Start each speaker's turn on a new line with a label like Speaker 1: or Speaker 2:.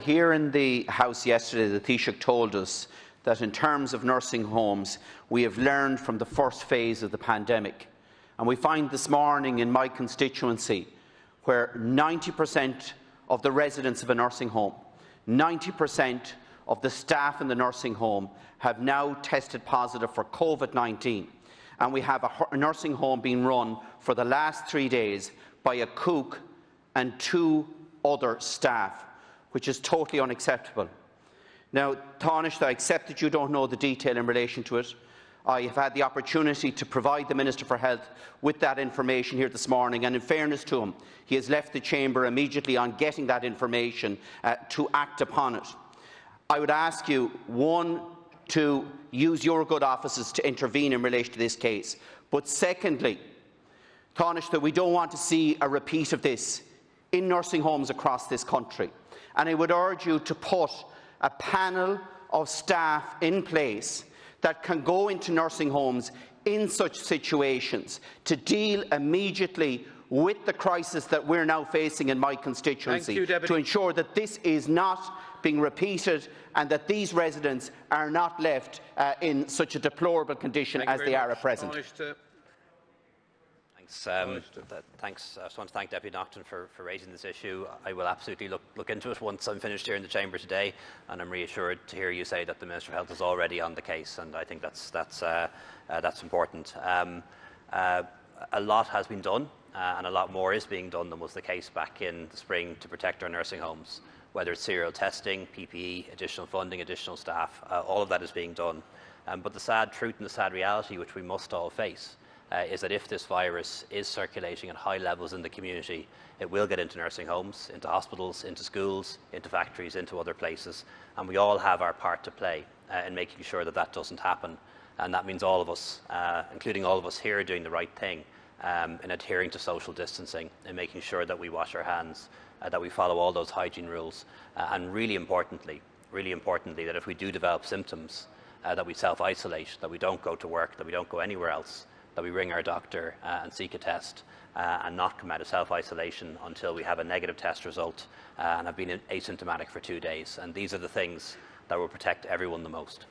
Speaker 1: Here in the House yesterday, the Taoiseach told us that in terms of nursing homes, we have learned from the first phase of the pandemic. And we find this morning in my constituency, where 90% of the residents of a nursing home, 90% of the staff in the nursing home have now tested positive for COVID-19. And we have a nursing home being run for the last 3 days by a cook and 2 other staff, which is totally unacceptable. Now, Taoiseach, I accept that you don't know the detail in relation to it. I have had the opportunity to provide the Minister for Health with that information here this morning, and in fairness to him, he has left the chamber immediately on getting that information to act upon it. I would ask you, one, to use your good offices to intervene in relation to this case, but secondly, Taoiseach, that we don't want to see a repeat of this in nursing homes across this country. And I would urge you to put a panel of staff in place that can go into nursing homes in such situations to deal immediately with the crisis that we're now facing in my constituency, to ensure that this is not being repeated and that these residents are not left in such a deplorable condition as they are at present.
Speaker 2: Thanks. I just want to thank Deputy Naughten for raising this issue. I will absolutely look into it once I'm finished here in the chamber today, and I'm reassured to hear you say that the Minister of Health is already on the case, and I think that's important. A lot has been done, and a lot more is being done than was the case back in the spring to protect our nursing homes. Whether it's serial testing, PPE, additional funding, additional staff, all of that is being done. But the sad truth and the sad reality which we must all face is that if this virus is circulating at high levels in the community, it will get into nursing homes, into hospitals, into schools, into factories, into other places, and we all have our part to play in making sure that that doesn't happen. And that means all of us, including all of us here, doing the right thing in adhering to social distancing and making sure that we wash our hands, that we follow all those hygiene rules, and really importantly, that if we do develop symptoms, that we self-isolate, that we don't go to work, that we don't go anywhere else, that we ring our doctor and seek a test and not come out of self-isolation until we have a negative test result and have been asymptomatic for 2 days. And these are the things that will protect everyone the most.